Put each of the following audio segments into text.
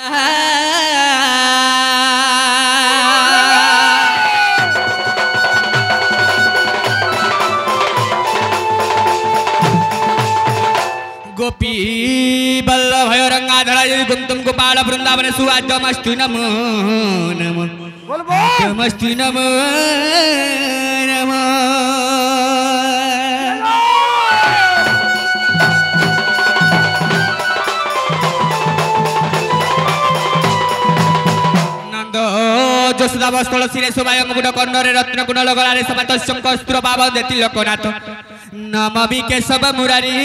गोपी बल्लभ रंगाधर कुंतम गोपाल वृंदावन सुवाद्यमस्तु नमो नमो नमस्तु नमो नमो नंद जसुदा वस्त्र शिरे शोभाय मुकुट कर्णरे रत्न कुंडल गलारे समात शंकर भाव देति लोकनाथ नमामि केशव मुरारी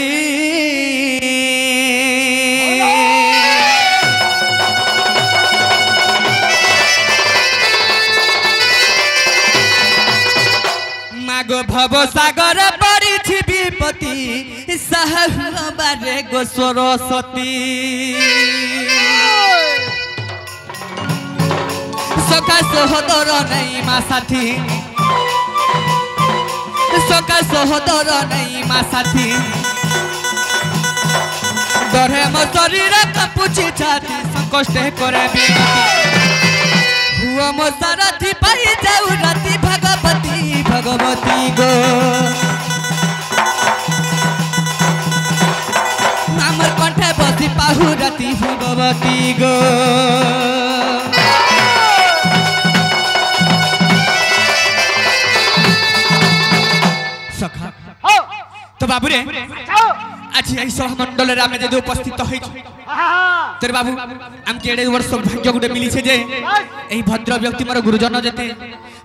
मागो भव सागर परिछि विपत्ति सहबारे गो सरस्वती सखा सहोदर नहीं मा साथी सखा सहोदर नहीं मा साथी डरे मो शरीर कपुछि छाती संकष्टे करे हुआ मो सारथी पाई जाऊ राती भगवती भगवती गो नामर कंठे बसी पाहु राती भगवती गो सखा तो बाबू रे आज यही सभा मंडल रे आमे जे उपस्थित होई तेरे बाबू आम के एडे वर्ष सौभाग्य गुटे मिली छे जे एही भद्र व्यक्ति मोर गुरुजन जते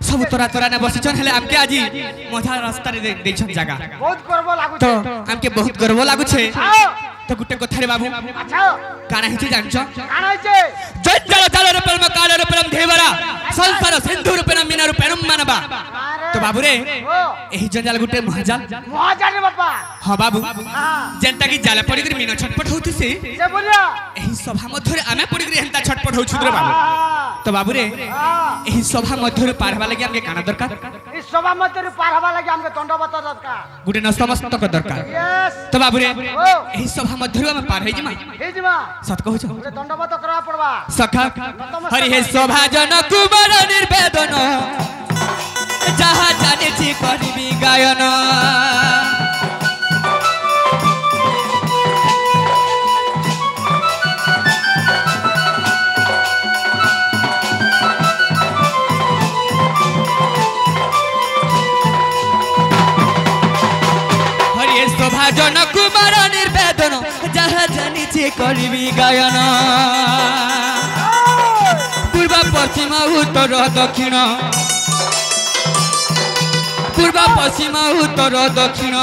सब तोरा तोरा ने बसिछन हेले आम के आज मधा रास्ता रे देछन जगह बहुत गर्व लागु तो आम के बहुत गर्व लागु छे तो गुटे कथा रे बाबू अच्छा काना हिचे जानछ काना हिचे जय जल जल रे परम काल रे परम देवरा संसार सिंधु रे परम मीना रे परम मानबा तो बाबू रे एही जंजाल गुटे महाजाल महाजाल रे बाबा हां बाबू जेंता की जाला पड़ी कर मीना छटपट होती से बोलिया एही सभा मध्य रे आमे पड़ी कर हेंता छटपट होछु रे बाबू तो बाबू रे एही सभा मध्य रे पार हवा लागि हमके काना दरकार इस सभा मध्य रे पार हवा लागि हमके दंडवत दरकार गुटे न समस्तक दरकार यस तो बाबू रे एही सभा मध्य रे हम पार हे जिमा सत कहू छ दंडवत करवा पड़बा सखा हरि हे सभा जन कुमार निर्वेदन जहा जाने छी करबी गायन जन कुमार निर्वेदन जहा जानी छे करबी गायन पूर्व पश्चिम उत्तर दक्षिण पूर्व पश्चिम उत्तर दक्षिण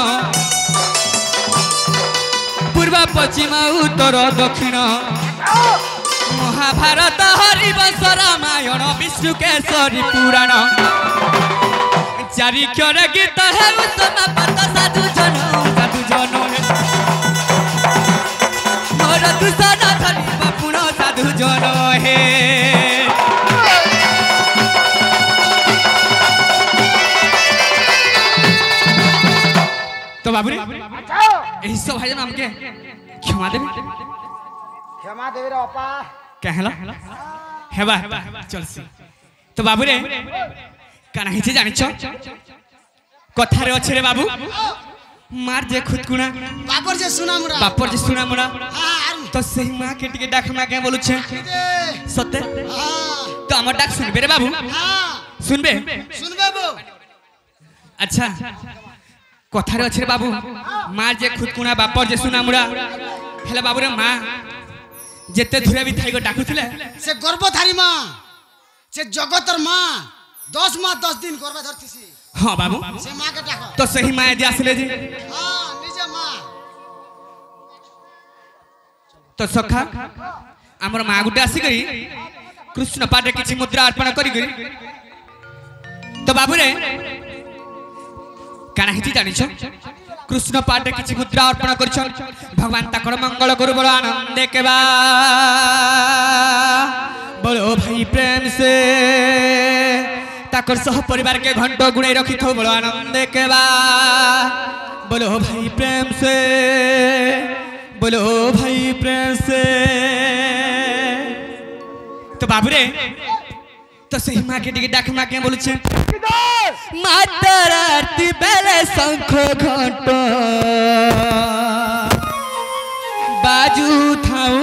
पूर्व पश्चिम उत्तर दक्षिण महाभारत हरिवंश रामायण विष्णु केसरी पुराण चारि क्षर गीत है समापत साधु जन मोर दुसन धरी बापुण साधु जन हे तो बाबू रे एही सब भाई जन हमके क्षमा देबे रे अपा कहला हेबा चलसी तो बाबू रे काना हिचे जानिछ कथा रे अछि रे बाबू मार जे खुदकुना बापर जे सुना मुड़ा तो सही मां के टिके डाक मा के बोलु छे सत्य तो हमर डाक सुनबे रे बाबू सुनबे बो अच्छा कथा रे अछि रे बाबू मार जे खुदकुना बापर जे सुना मुड़ा हेले बाबू रे मां जेते धुरे भी थाई को डाकुथिले से गर्भधारी मां से जगतर मां 10 माह 10 दिन गर्भ धरतिसी हां बाबू से मां के डाको तो सही मां दे आसले जी हां निजे मां तो सखा हमर मां गुटे आसी गई कृष्ण पाटे किछि मुद्रा अर्पण करी गई तो बाबू रे काना हिची जानि छ कृष्ण पाटे किछि मुद्रा अर्पण करछन भगवान ताकर मंगल करू बड़ आनंद के बा बोलो भाई प्रेम से ताकर सह परिवार के घंटो गुणे रखी थो बड़ आनंद के बा बोलो भाई प्रेम से बोलो भाई प्रेम से तो बाबू रे तो सही माँ के डाक माँ के बोलू छे मातर आरती बेले शंख घंट बाजू थाऊ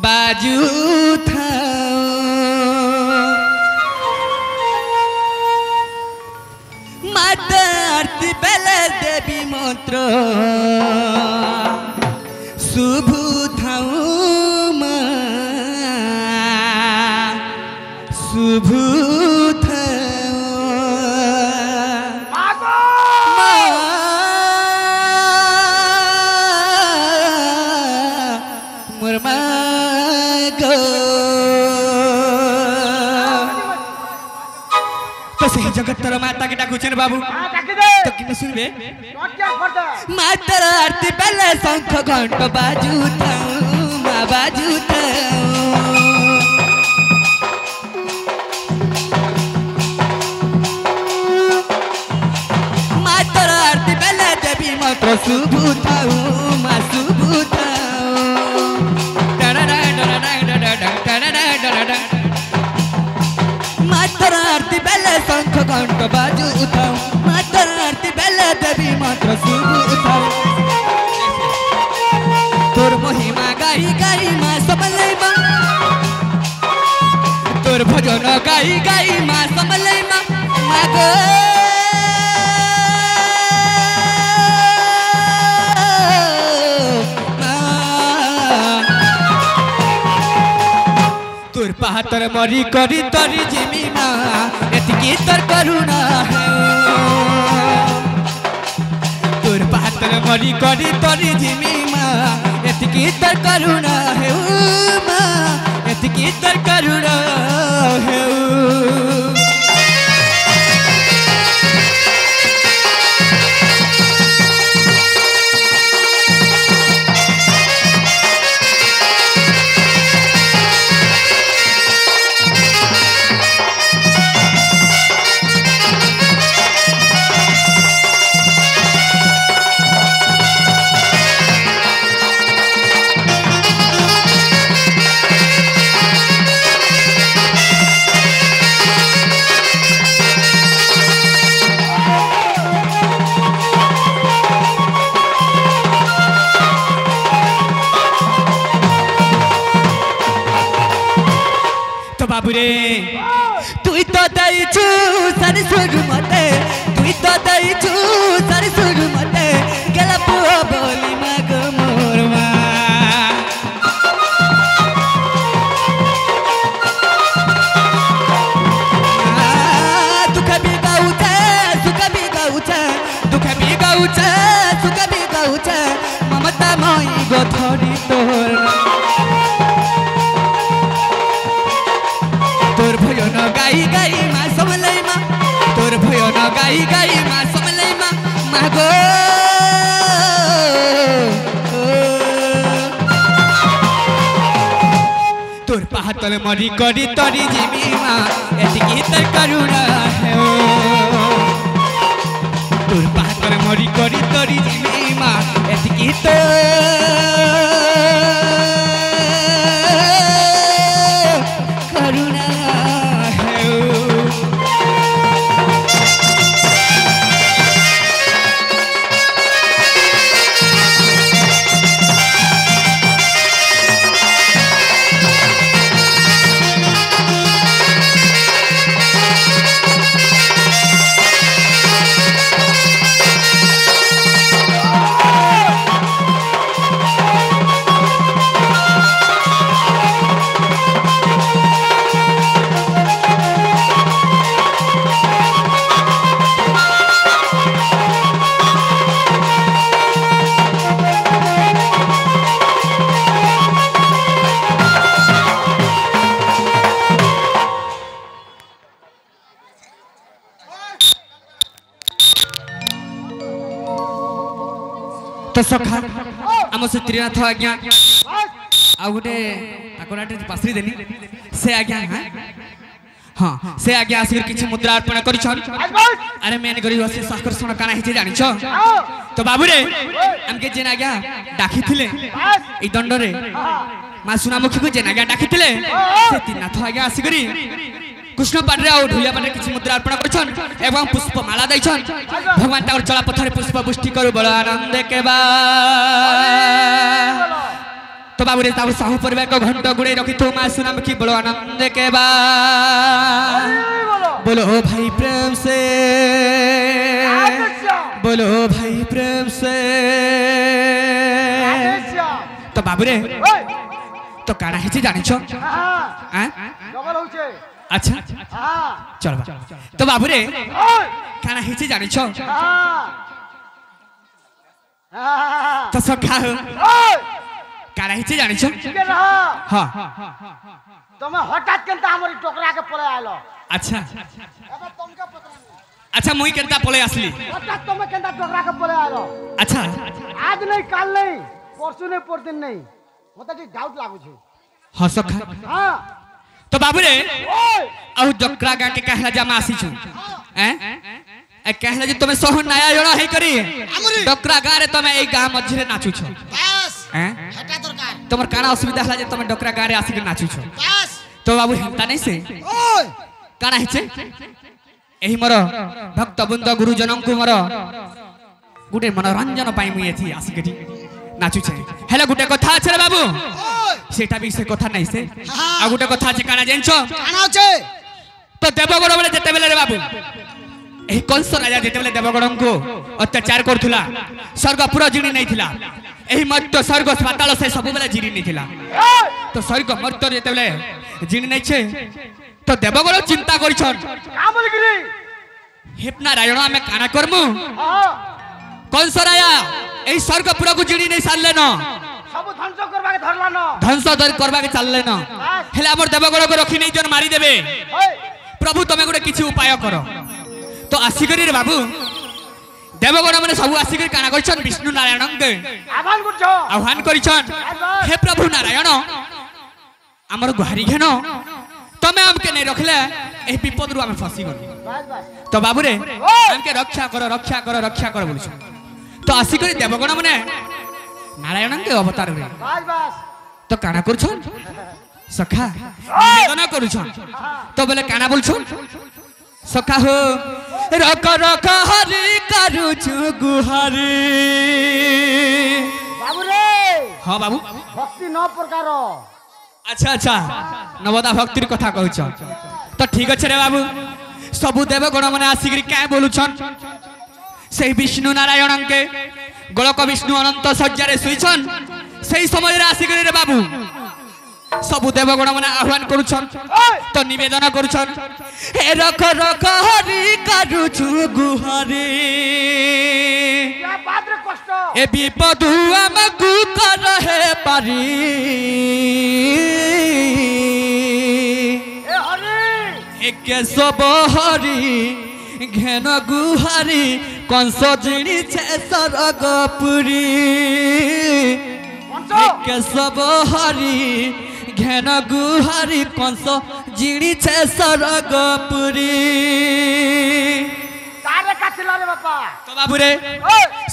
बाजू थाऊ मातर आरती बेले देवी मंत्र शुभ थाऊ शुभ मुरमा गो तो सही जगतर माता के डाकू छन बाबू तो किने सुनबे मातर आरती बेले शंख घंट बाजू थाऊ माँ बाजू थाऊ मातर आरती बेले देवी मंत्र शुभ थाऊ माँ शुभ मातर आरती बेले शंख घंट बाजू उठाऊ मातर आरती बेले देवी मंत्र शुभ उठाऊ तोर महिमा गाई गाई माँ सबले माँ तोर भजन गाई गाई माँ सबले माँ माँ गो तोर पाहतर मरी करी तरी जिमी माँ एतिकी तर करुणा है तोर पाहतर मरी करी तरी जिमी माँ एतिकी तर करुणा है माँ एतिकी तर करुणा है बाबुरे तुई तो दैछु सारी सुर मते तुई तो दैछु सारी सुर मते गेला पुआ बोली माग मोरमा दुख भी गाउछे सुख भी गाउछे दुख भी गाउछे सुख भी गाउछे ममता मई गोथरी तोर तोर भयन गाई गाई माँ समलै माँ तोर भयन गाई गाई माँ समलै माँ माँ गो तोर पाहतल मरी करी तरी जिमी माँ एतिकी तर करुणा है तोर पाहतल मरी करी तरी जिमी माँ एतिकी करुणा तो सखा आम से त्रिनाथ आज्ञा आ गोटे ताकराटे पासरी देनी से आज्ञा हाँ हां से आगे आसिक किछि मुद्रा अर्पण करिछन अरे मेन गरी से आकर्षण काना हिचे जानिछ तो बाबू रे हमके जेन आज्ञा डाकी थिले ई दंड रे मा सुनामुखी को जेन आज्ञा डाकी थिले से तीनाथ आज्ञा आसिकरी कृष्ण पाडरे आ ढुलिया पाडरे किछि मुद्रा अर्पण करिछन एवं पुष्प माला दैछन भगवान तार चला पथरे पुष्प पुष्टि करू बड़ आनंद के बा तो बाबू रे ताऊ साहू परिवार को घंटा गुड़े रखी तो मां सुनाम की बड़ो आनंद के बा बोलो भाई प्रेम से बोलो भाई प्रेम से तो बाबू रे तो काना हिची जानि छो हां डबल होचे अच्छा चलो तो बाबू रे काना हिची जानि छो तो सखा काना हिची जानि छो हां तुम हठात केनता हमरी टोकरा के पळे आलो अच्छा एबे तुमके पता अच्छा मुई केनता पळे आसली हठात तुम केनता टोकरा के पळे आलो अच्छा आज नहीं काल नहीं परसु नहीं परदिन नहीं मते टी डाउट लागु छै हां सखा हां तो बाबू रे औ डोकरा गा के कहला जमा आसी छु हैं ए कहला जे तमे सोहन नया जणा हे करी डोकरा गा रे तमे ए गा मझरे नाचु छ बस हैं हटा दरकार तमर काना असुविधा हला जे तमे डोकरा गा रे आसी के नाचु छ बस तो बाबू हिंता नहीं से ओय काना हिचे एही मोर भक्त बृंद गुरुजन को मोर गुटे मनोरंजन पाई मुई एथि आसी के नाचु छ हेला गुटे कथा छ रे बाबू सेटा भी से कथा नहीं से आ गुटे कथा छ काना जेनछो काना छै तो देवगण बेले जेते बेले रे बाबू एही कंस राजा जेते बेले देवगण को अत्याचार करथुला स्वर्ग पूरा जिणी नहीं थिला एही मर्त्य स्वर्ग पाताल से सब बेले जिणी नहीं थिला तो स्वर्ग मर्त्य जेते बेले जिणी नहीं छे तो देवगण चिंता करिछन का बोल गिरी हे नारायण हमें काना करमु हां कंस राजा एही स्वर्ग पूरा को जिणी नहीं सारले न सब ध्वंस करबा के धरला न ध्वंस करबा के चलले न हेले हमर देवगण को रखी नहीं जन मारी देबे प्रभु तमे गुटे किछि उपाय करो तो आसिकरी रे बाबू देवगण माने सब आसिकरी काना करछन विष्णु नारायण के आह्वान करछन हे प्रभु नारायण हमर गुहारी घेन तमे हमके नहीं रखले ए विपद रु हम फसी गल तो बाबू रे हमके रक्षा करो रक्षा करो रक्षा करो बोलछ तो आसिकरी देवगण माने नारायण के अवतार रे तो काना करछन सखा निवेदन करूछन तो बोले काना बोलछन सखा हो रक रक हरि करूछु गुहारी बाबू रे हां बाबू भक्ति न प्रकार अच्छा अच्छा नवदा भक्तिर कथा कहछ तो ठीक अछि रे बाबू सबु देवगण माने आसिकरी काय बोलुछन से विष्णु नारायण के गोलक विष्णु अनंत सज्जारे सुइछन सेही समय रे आसिकरी रे बाबू सबु देवगण माने आह्वान करूछन तो निवेदन करूछन हे रख रख हरि करूछु गुहारी क्या बात रे कष्ट ए विपद हमकु कर हे पारी ए हरि एक सब हरि घेन गुहारी कंस जिणी छे सरगपुरी एक सब हरि घेन गुहारी कंस जिणी छे सरगपुरी कारे काथिला रे बापा तो बाबू रे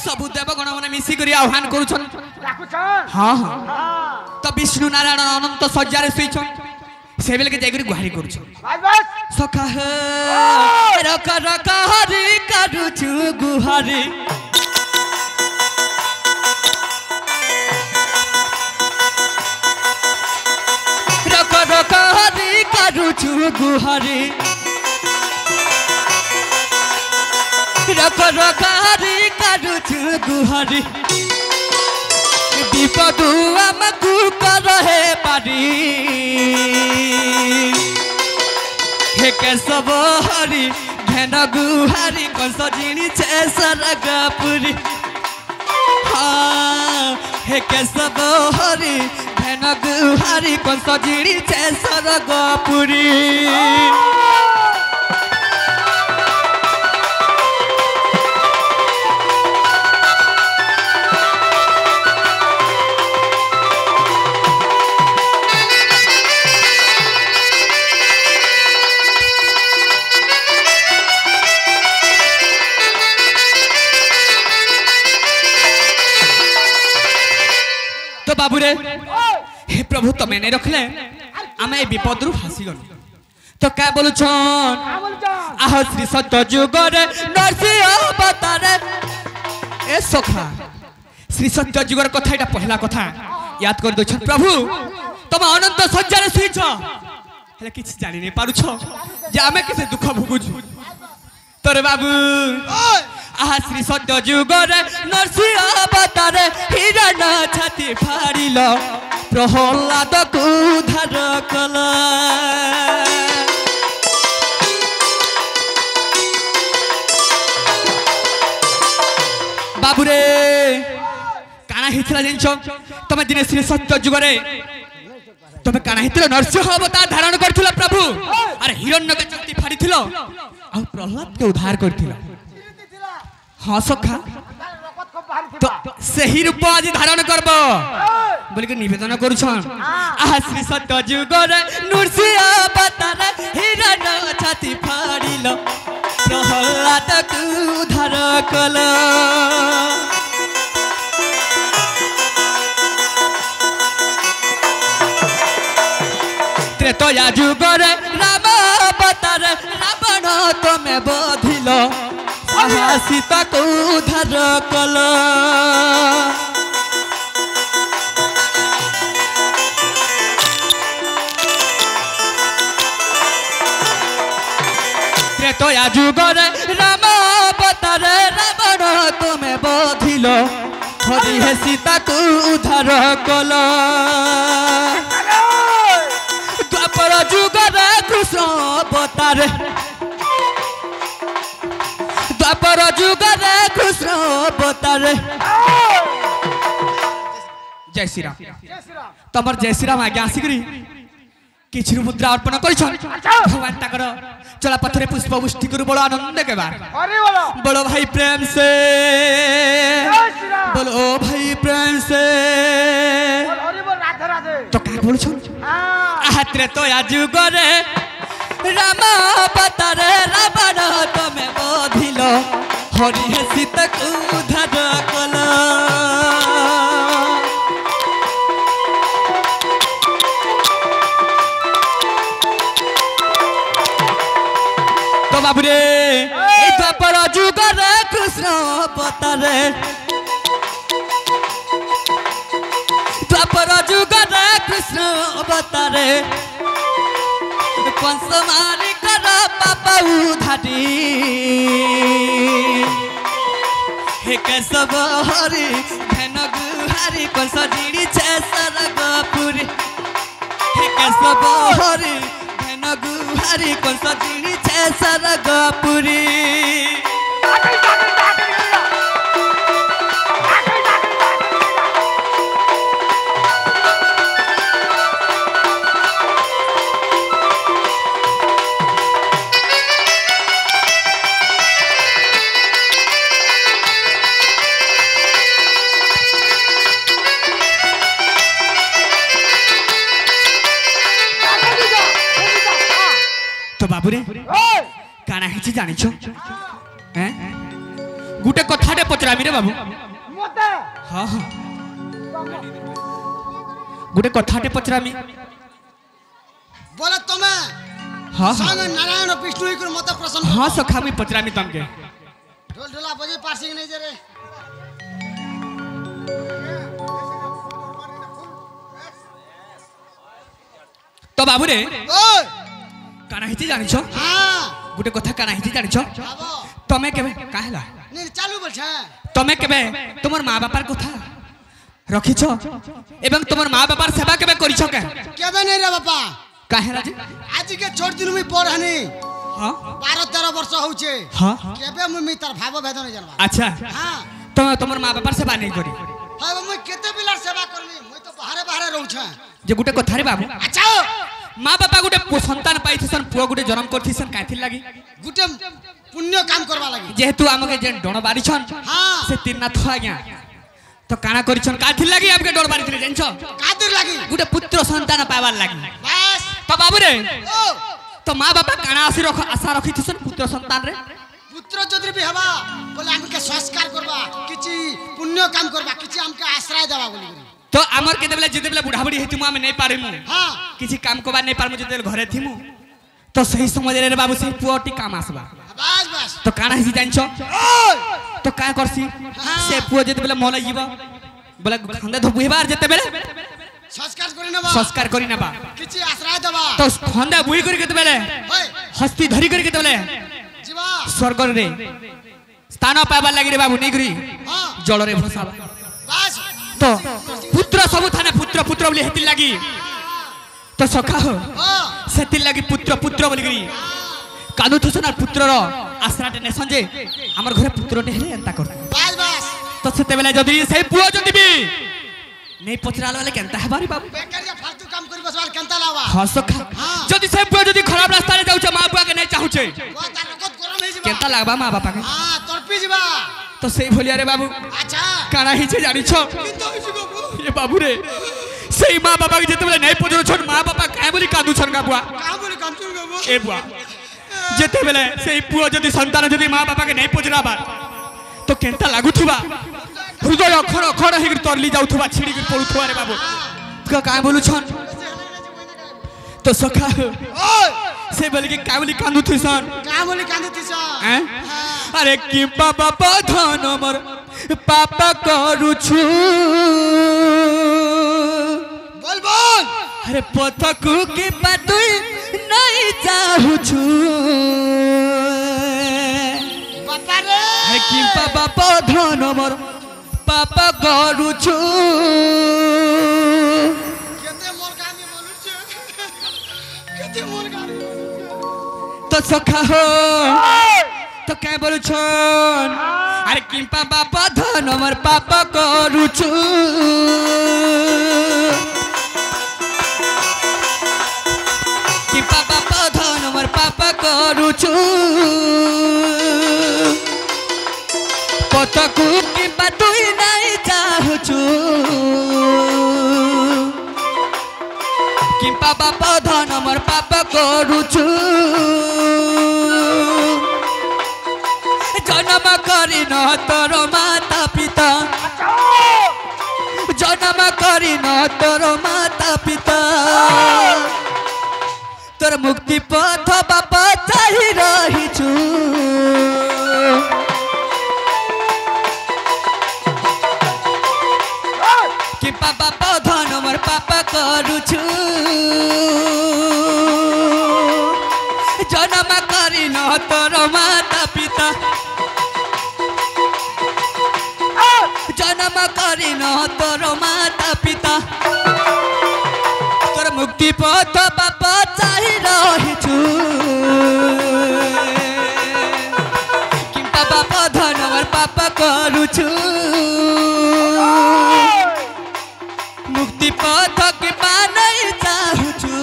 सब देवगण माने मिसी करी आह्वान करूछन डाकुछन हां हां हां तो विष्णु नारायण अनंत सज्जारे सुइछन से बेल के जाइकरी गुहारी करूछन बस सखा हे रक रक हरि करूछु गुहारी रक रक हरि करूछु गुहारी रक रक हरि करूछु गुहारी विपद हमकु कर हे पारी हे केशव हरि घेन गुहारी कंस जिणी छे सरगपुरी हाँ हे केशव हरि घेन गुहारी कंस जिणी छे सरगपुरी बाबू रे हे प्रभु तमे नहीं रखले आमे विपद रु फासी गल तो क्या बोलु छन आह श्री सत्य जुग रे नरसिंह अवतार ए सखा श्री सत्य जुग रे कथा एटा पहला कथा याद कर दो छन प्रभु तुम अनंत सज्जा रे सुई छ हेले किछ जानि नै पारु छ जे आमे केसे दुख भोगु छु तोरे बाबू आह श्री सत्य जुग रे नरसिंह अवतार हिरण छाती फाड़िल प्रहलाद को उद्धार कला बाबू रे काना हितला जिनछो तमे दिने श्री सत्य जुग रे तमे काना हितला नरसिंह अवतार धारण करथिला प्रभु अरे हिरण्य के छाती फाड़िथिलो आ प्रहलाद के उद्धार करथिला हां सखा तो सही रूप आज धारण करबो बोल के निवेदन करू छन आह श्री सत्य जुग रे नरसिंह अवतार हिरण छाती फाड़िल प्रहलाद को उद्धार कला त्रेतया जुग रे राम अवतार रावण तमे बधिल सीता को उद्धार कला त्रेतया जुग रे राम अवतार रावण तमे बधिल हरि हे सीता को उद्धार कला द्वापर जुग रे कृष्ण अवतार द्वापर जुग रे कृष्ण अवतार जय श्री राम तमर जय श्री राम आज्ञा आसिकरी किछि मुद्रा अर्पण करिछन भगवान ताकर चला पथरे पुष्प वृष्टि करू बड़ो आनंद के बार बोलो भाई प्रेम से बोलो भाई प्रेम से तो क्या बोल छन आह त्रेतया जुग रे राम अवतार रावण तमे बधिल हरि हे सीता को उद्धार कला तो बाबू रे ए द्वापर जुग रे कृष्ण अवतार द्वापर जुग रे कृष्ण अवतार कंस मारी कर पापा उधारी हे केशव हरि धन गुहारी कंस जीड़ी छे सरगपुरी हे केशव हरि धन गुहारी कंस जीड़ी छे सरगपुरी तो बाबू रे काना हिची जानिछ हैं गुटे कथाटे पचरामी रे बाबू मते हां हां गुटे कथाटे पचरामी बोले तमे हां संग नारायण विष्णु को मत प्रसन्न हां सखा मी पचरामी तमके ढोल ढोला बजे पासिंग नहीं जे रे तो बाबू रे ओए काना हिची जानिछ हां गुटे कथा काना हिची जानिछ तमे केबे काहेला नहीं चालू बोल छे तमे केबे तुमर मां बापार कथा रखिछ एवं तुमर मां बापार सेवा केबे करिछ के केबे नहीं रे बापा काहेला जी आज के छोड़ दिन में पढ़ानी हां 12-13 वर्ष होउछे हां केबे मुई तार भाव भेद नहीं जानबा अच्छा हां तो तुमर मां बापार सेवा नहीं करी हां मुई केते बिलार सेवा करनी मुई तो बाहरे रहू छे जे गुटे कथा रे बाबू अच्छा माँ बापा गोटे संतान पाइथिसन पुआ गोटे जन्म करथिसन काथिर लागि गुटे पुण्य काम करवा लागि जेहेतु हमके जे डण बारिछन हां से तीरनाथ आज्ञा तो काना करिछन काथिर लागि आपके डण बारिथिले जानछो कातिर लागि गोटे पुत्र संतान पाइबार लागि बस तो बाबू रे ओ तो माँ बापा काना आशा रखिथिसन पुत्र संतान रे पुत्र जदि भी हवा बोले हमके संस्कार करबा किछि पुण्य काम करबा किछि हमके आश्रय देबा बोली तो तो आमर केते बेले जेते बेले बुढ़ा बुढ़ी हेतिमु आमे नै पारिमु हां किछि काम कोबा नै पारमु जेते घरे थिमु तो सही समय रे बाबू से पुओटी काम आसबा बस बस तो काना हिसी जानछो तो का करसी से पुओ जेते बेले मोला जीव बोले खंडे धो बुहिबार जेते बेले संस्कार करी नबा किछि आश्रय दबा तो खंडे बुही करी केते बेले हस्ती धरी करी केते बेले जीवा स्वर्ग रे स्थान पाबा लागि रे बाबू नै करी हां जल रे भसाबा बस तो पुत्र सब थाने पुत्र पुत्र बोली हेति लागि तो सखा हो हां सेति लागि पुत्र पुत्र बोली करी कादु थसना पुत्र रो आश्राटे ने संजे हमर घरे पुत्रटे हेले एंता कर बस बस तो सेते बेले जदी सही पुओ जदी भी नै पचराल वाले केनता हेबारी बाबू बेकरिया फालतू काम करी बसवाल केनता लावा हां सखा जदी सही पुओ जदी खराब रास्ता रे जाउछ मां बुआ के नै चाहुछे वो तार रगत गरम हे जिबा केनता लागबा मां बापा के हां तड़पी जिबा तो सही भलिया रे बाबू अच्छा काना ही छे जानि छ कितो हिसी बाबू ये बाबू रे सही मां बापा के जेते बेले नै पचरो छोन मां बापा काय बोली कादु छन का बुआ का बोली काम चुर बाबू ए बुआ जेते बेले सही पुओ जदी संतान जदी मां बापा के नै पचराबा तो केनता लागुथुबा हृदय अखर अखर हे तरली जाउथबा छिड़ी के पड़ुथबा रे बाबू का काय बोलु छन तो सखा ओए से बोली के काय बोली कांदु थुसन का बोली कांदु तिसा हैं अरे कि बाबा बधन मोर पापा करू छु बोल बोल अरे पथकु के बातुई नहीं चाहू छु बापा रे अरे कि बाबा बधन मोर पापा करू छु केते मोर गानी बोलु छ केते मोर गानी तो सखा हो तो क्या बोलू छन अरे कि बाबा धन मोर पापा करू छु कि बाबा धन मोर पापा करू छु पतकु कि बातुई नहीं चाहू छु कि बाबा धन मोर पापा करू छु जन्म करी न तोर माता पिता जन्म करी न तोर माता पिता तोर मुक्ति पथ बापा चाहि रही छु कि बाबा धन मोर पापा करू छु जन्म करी न तोर माता पिता जन्म करी न तोर माता पिता तोर मुक्ति पथ बापा चाहि रही छु कि बाबा धन मोर पापा करू छु मुक्ति पथ के पानै चाहू छु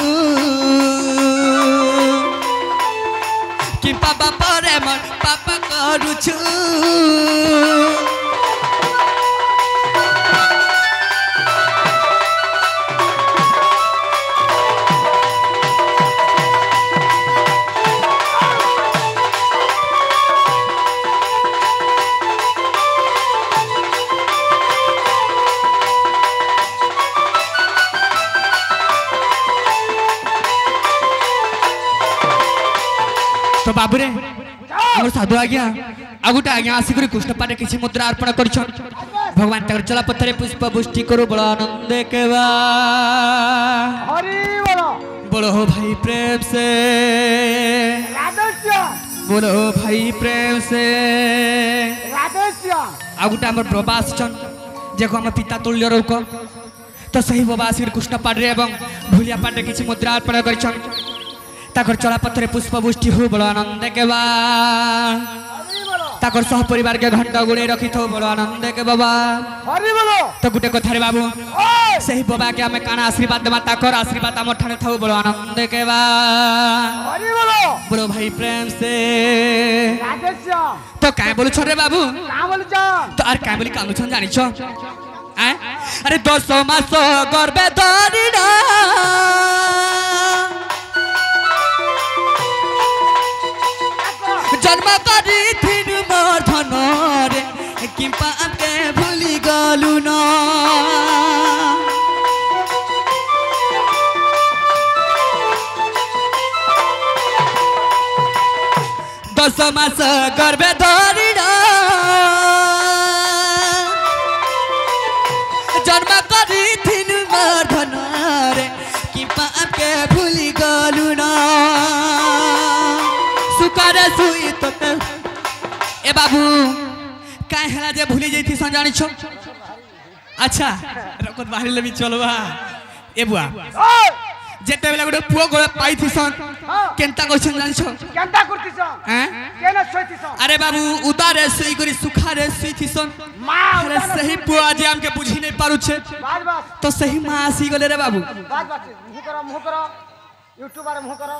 कि बाबा परे मोर पापा करू छु तो बाबू रे हमर साधु आज्ञा आगुटा आज्ञा आसी करी कृष्ण पाटे किछि मुद्रा अर्पण करछन भगवान तकर चला पत्थरे पुष्प पुष्टि करो बड़ा आनंद के बा हरि बोलो बोलो भाई प्रेम से राधेश्याम बोलो भाई प्रेम से राधेश्याम आगुटा हमर प्रवास छन जेको हम पिता तुल्य रोक तो सही बाबा श्री कृष्ण पाटे एवं भूलिया पाटे किछि मुद्रा अर्पण करछन ताकर चला पत्थरे पुष्प पुष्टि हो बड़ा आनंद के बा ताकर सह परिवार के घंटा गुणे रखी थो बड़ा आनंद के बाबा हरि बोलो तो गुटे कथा रे बाबू सही बाबा के हमें काना आशीर्वाद देबा ताकर आशीर्वाद हम ठाने थो बड़ा आनंद के बा हरि बोलो बोलो भाई प्रेम से राधेश्याम तो काय बोलु छ रे बाबू का बोलु छ तो आर काय बोली कानु छन जानि छ अरे 200 मास गर्भे धरिना जन्म करी थिन मोर धन रे कि पाप के भूली गलु न 10 मास गर्भे धरिण जन्म करिथिन मर्धन रे कि पाप के भूली गलु न सुकर सुई तो ए बाबू काहे हला जे भूली जैथि सन जानि छो अच्छा रकत बाहरी भी चलवा ए बुआ जेते बेला गोटे पुओ गोळे पाइथि सन केनता कहछन जानि छो केनता करति सन हैं केना सोइति सन अरे बाबू उतारे सुई करी सुखारे सुईथि सन अरे सही पुओ आज हमके बुझी नहीं पारु छे बस तो सही मां आसी गले रे बाबू बस मुह करो यूट्यूबर मुह करो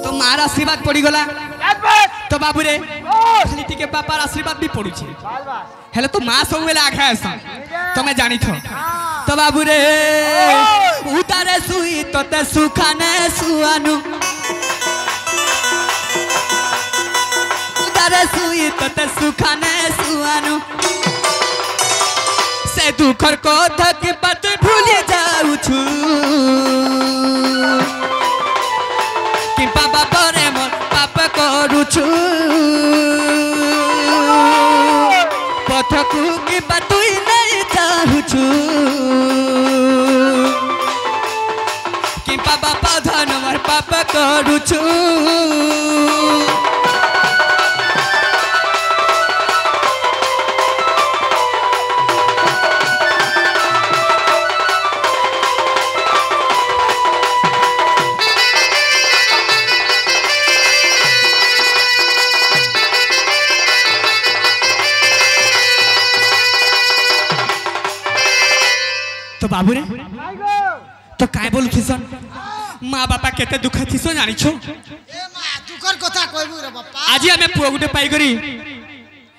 तो मार आशीर्वाद पड़ी गला बस तो बाबू रे खाली टिके पापार आशीर्वाद भी पड़ू छे बस हेले तो मां सब बेला आखा है तो मैं जानी थो तो बाबू रे उतारे सुई तो ते सुखाने सुआनु उतारे सुई तो ते सुखाने सुआनु से दुखर को धक पत भूली जाऊ छु कि बाबा परे मोर पाप करू छु पथकू की बतुई नहीं चाहू छु कि बाबा पधन मोर पाप करू छु तो बाबू रे तो काय बोलु थिसन माँ बापा केते दुख थिसन जानि छो ए मा दुखर कथा कहबू रे बापा आज हमें पुओ गुटे पाई करी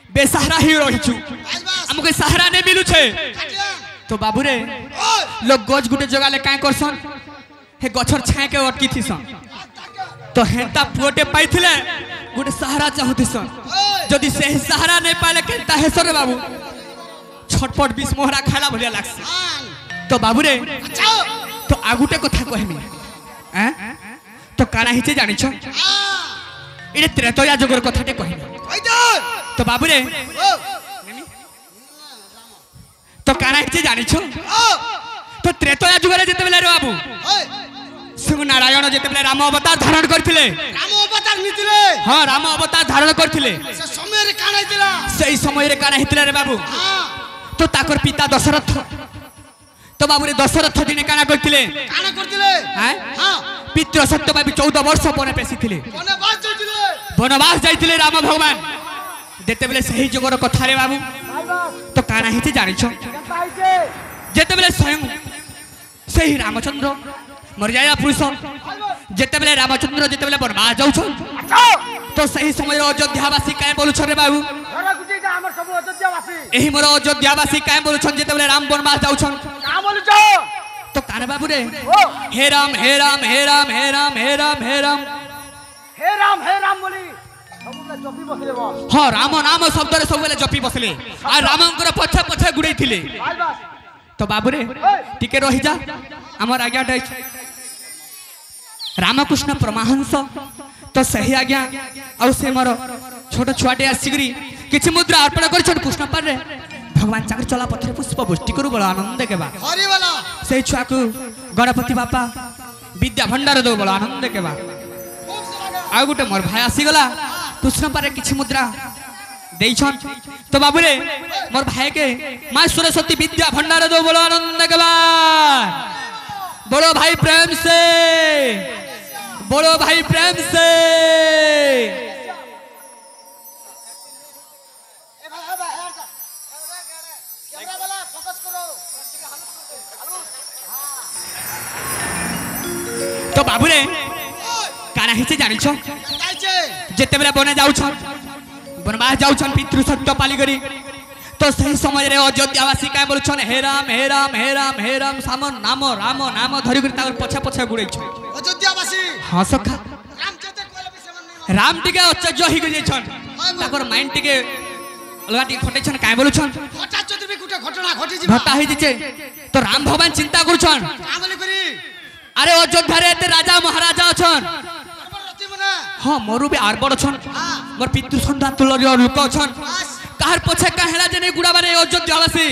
बेसहारा ही रही छु हमको सहारा नहीं मिलु छे तो बाबू रे लोग गज गुटे जगह ले काय करसन हे गछर छाए के अटकी थिसन तो हेंता पुओटे पाइथिले गुटे सहारा चाहथिसन जदी से सहारा नहीं पाले केता हेसर रे बाबू छटपट बिस मोहरा खाला भलिया लागस तो बाबू रे तो आगुटे कथा कहमी हैं तो काना हिचे जानि छ इने त्रेतया जगर कथाटे कहमी तो बाबू रे तो काना हिचे जानि छ तो त्रेतया जुगरे जेते बेले रे बाबू सिंह नारायण जेते बेले राम अवतार धारण करथिले राम अवतार नितिले हां राम अवतार धारण करथिले से समय रे काना हितला सही समय रे काना हितले रे बाबू तो ताकर पिता दशरथ तो बाबू रे दशरथ दिने काना करथिले हैं हां पितृ सत्यभावी 14 वर्ष पने पेसिथिले वनवास जाइथिले राम भगवान जेते बेले सही जगर कथा रे बाबू तो काना हिते जानि छ जेते बेले स्वयं सही रामचंद्र मर्यादा पुरुष जेते बेले रामचंद्र जेते बेले वनवास जाउ छ तो सही समय अयोध्यावासी काय बोलु छ रे बाबू एही मोर अयोध्यावासी काय बोलु छन जेते बेले राम वनवास जाउ छन का बोलु छ तो काना बाबू रे हे राम हे राम हे राम हे राम हे राम हे राम हे राम बोली सबले जपी बसले बस हां राम नाम शब्द रे सबले जपी बसले आ रामंकर पछे पछे गुडै थिले बस तो बाबू रे टिके रहि जा हमर आज्ञा डै रामकृष्ण परमहंस तो सही आज्ञा और से मोर छोट छुआटे आसिगरी किछि मुद्रा अर्पण करछन कृष्ण पर रे भगवान चाकर चला पथरे पुष्प पुष्टि करू बड़ आनंद के बा हरि वाला से छुआ को गणपति बापा विद्या भंडार दो बड़ आनंद के बा आ गुटे मोर भाई आसी गला कृष्ण पर किछि मुद्रा देइछन तो बाबू रे मोर भाई के मां सरस्वती विद्या भंडार दो बड़ आनंद के बा बोलो भाई प्रेम से बोलो भाई प्रेम से तो बाबू रे काना हिचे जानि छ जेते बेला बने जाउ छ वनवास जाउ छ पितृ सत्य पाली करी तो सही समय रे अयोध्यावासी काय बोलु छन हे राम हे राम हे राम हे राम साम नाम राम नाम धरि करी ताकर पछा पछा गुडै छ अयोध्यावासी हां सखा राम चते कोइला भी सेमन नहीं राम टिके अचर्य ही गई छन ताकर माइंड टिके अलगा टिके खटे छन काय बोलु छन घटा चते भी गुटे घटना घटी जिबा घटा ही दिचे तो राम भगवान चिंता करू छन कामले करी अरे अयोध्या रे ते राजा महाराजा अछन हां मोरु भी आर बड़ छन मोर पितृ संतान तुलर लोक छन कहर पछे कहला जे नै गुडा बारे अयोध्या वासी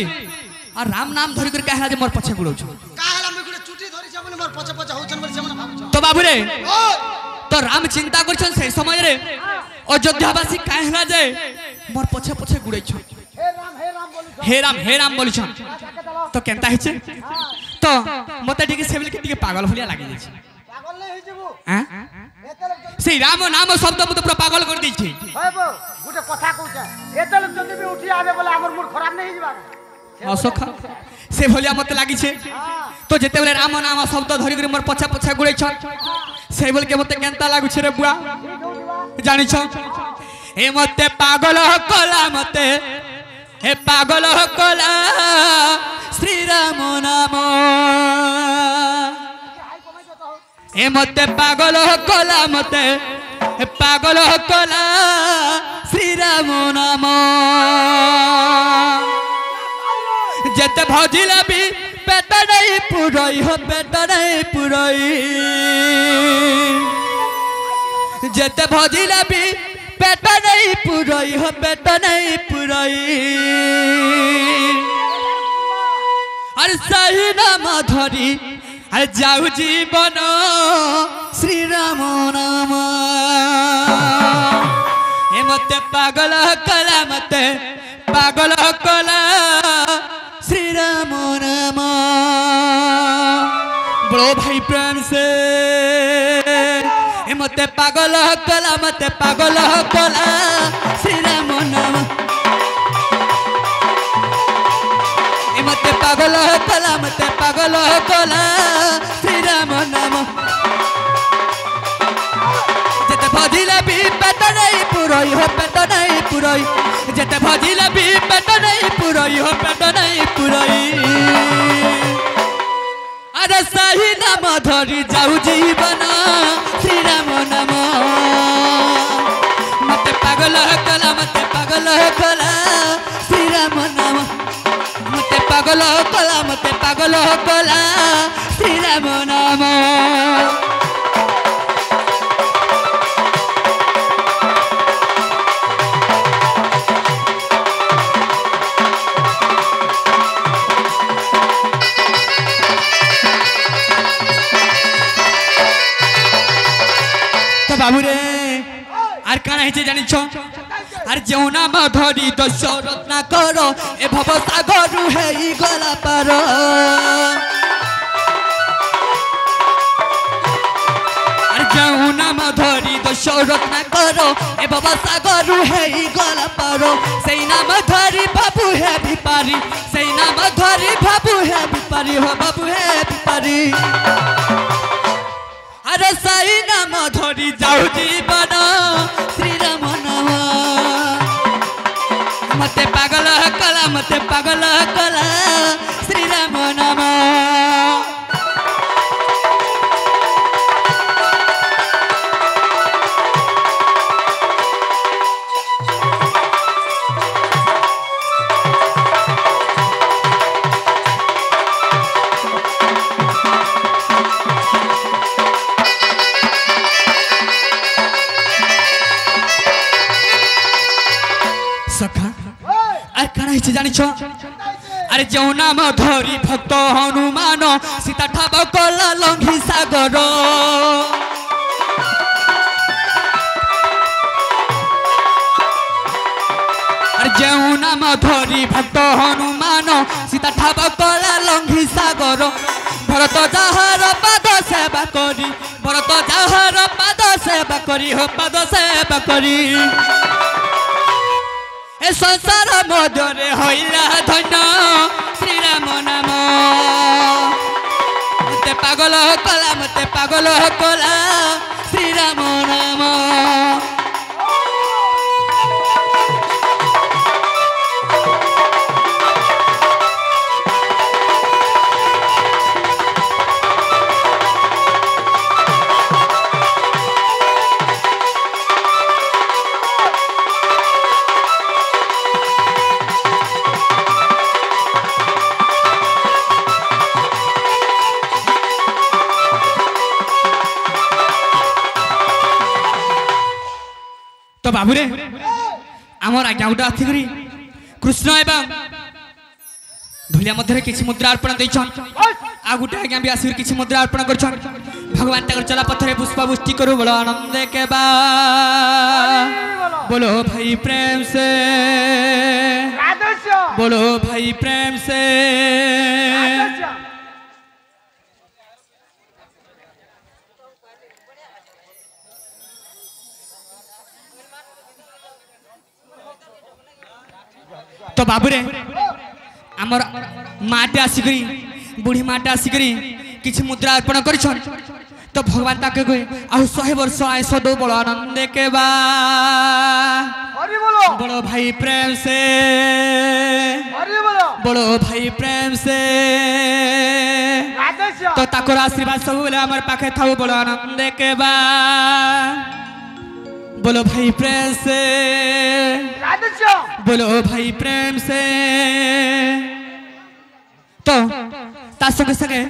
आ राम नाम धरि कर कहला जे मोर पछे गुडौ छ कहला में गुडे चुटी धरि छ माने मोर पछे पछे होछन बोली से माने भाबु छ तो बाबू रे तो राम चिंता करछन से समय रे अयोध्या वासी कहला जे मोर पछे पछे गुडै छ हे राम बोली छ तो केनता हिचे तो मते ठीक से बोली के पागल भलिया लागि छै पागल नै होई जेबू हैं से राम नाम शब्द मत पूरा पागल कर दै छै होबो गुटे कथा कहू छ एते लोग जल्दी भी उठी आबे बोले हमर मूड खराब नै हिजबा असखा से भलिया मत लागि छै तो जेते बेले राम नाम शब्द धरि कर मोर पछा पछा गुड़ै छ से बोल के मते केनता लागु छै रे बुआ जानि छ ए मते पागल कला मते हे पागल कला श्री राम नाम ए मते पागल कला मते हे पागल कला श्री राम नाम जते भजिला भी पेट नहीं पुरई हो पेट नहीं पुरई जते भजिला भी पेट नहीं पुरई हो पेट नहीं पुरई अरे सही नाम धरी अरे जाऊ जीवन श्री राम नाम ए मते पागल कला मते पागल कला श्री राम नाम बड़ो भाई प्रेम से ए मते पागल कला श्री राम नाम ए मते पागल कला श्री राम नाम जते भजिला भी पेट नहीं पुरई हो पेट नहीं पुरई जते भजिला भी पेट नहीं पुरई हो पेट नहीं पुरई अरे सही नाम धरी जाऊ जीवन श्री राम नाम मते पागल कला श्री राम नाम मते पागल कला श्री राम नाम बाबू रे आर काना हेचे जानि छ आर जेउना मा धरी दशरथ ना करो ए भव सागर हे ई गला पार आर जेउना मा धरी दशरथ ना करो ए भव सागर हे ई गला पार सेई नाम धरी बाबू हे भिपारी सेई नाम धरी बाबू हे भिपारी हो बाबू हे भिपारी अरे सही नाम धरी जाऊ जीवन श्री राम नाम मते पागल कला श्री राम नाम जानी छो अरे जो नाम धरी भक्त हनुमान सीता ठाब कला लंघी सागर अरे जो नाम धरी भक्त हनुमान सीता ठाब कला लंघी सागर भरत जाहर पाद सेवा करी भरत जाहर पाद सेवा करी हो पाद सेवा करी ए संसार मधुरे होइला धन्य श्री राम नाम मते पागल कला श्री राम नाम तो बाबू रे आमर आज्ञा गोटे आथिकरी कृष्ण एवं धुलिया मध्य किसी मुद्रा अर्पण देछन आ गोटे आज्ञा भी आसिर किसी मुद्रा अर्पण करछन भगवान तकर चला पत्थरे पुष्पावृष्टि करू बोलो आनंद के बा बोलो भाई प्रेम से बोलो भाई प्रेम से तो बाबू रे आमर माटे आसिकरी बुढ़ी माटे आसिकरी किसी मुद्रा अर्पण करिछन तो भगवान ताके कहे आ 100 वर्ष आयस दो बोलो आनंद के बा बोलो भाई प्रेम से बोलो भाई प्रेम से तो ताकर आशीर्वाद सब बोले हमारे पाखे थाऊ बोलो आनंद के बा बोलो भाई प्रेम से बोलो भाई प्रेम से तो ता संगे संगे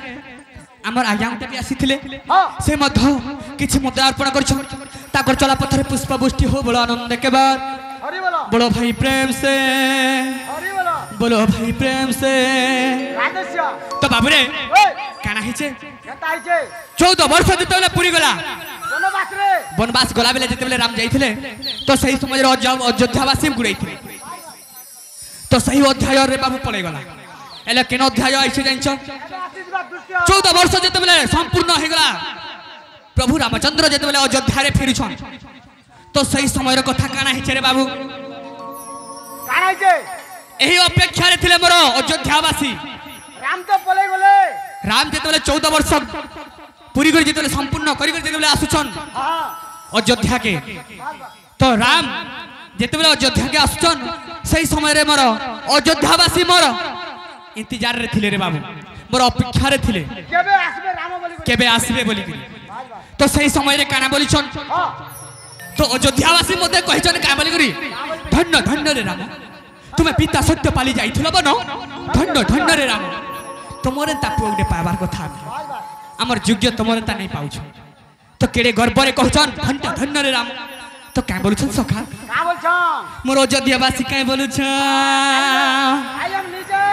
आमर आज्ञा भी आसीथिले से मध्य किछि मुद्रा अर्पण करछन ताकर चला पत्थर पुष्पवृष्टि हो बोलो आनंद के बाद बोलो भाई प्रेम से बोलो भाई प्रेम से तो बाबू रे काना हिचे 14 वर्ष जेतेले पूरी गला वनवास गला बेले जेतेले राम जाइथिले तो सही समय अयोध्यावासी गुड़ाइथिले तो सही अध्याय रे बाबू पळे गला एले केन अध्याय आइसे जानिछ 14 वर्ष जेतेले संपूर्ण हे गला प्रभु रामचंद्र जेतेले अयोध्या रे फेरिछन तो सही समय रे कथा काना हिचे रे बाबू काना हिचे एही अपेक्षा रे थिले मोर अयोध्यावासी राम तो पळे गले राम जेतेले 14 वर्ष पूरी कर जेतेले संपूर्ण करी कर जेतेले आसुछन अयोध्या के तो राम जेतेले अयोध्या के आसुछन सही समय रे मोर अयोध्यावासी मोर इंतजार रे थिले रे बाबू मोर अपेक्षा रे थिले केबे आसबे बोली तो सही समय रे काना बोलिछन तो अयोध्यावासी मते कहिछन का बोली करी धन्य धन्य रे राम तुम्हें पिता सत्यपाली जाइथिलो बनो धन्य धन्य रे राम तुमरे तापु उडे पाबार कथा हमर योग्य तुमरे ता नहीं पाउछ तो केड़े गर्व रे कहछन धन्य धन्य रे राम तो का बोलछन सखा का बोलछन मोर अयोध्यावासी का बोलछ आई एम नीचे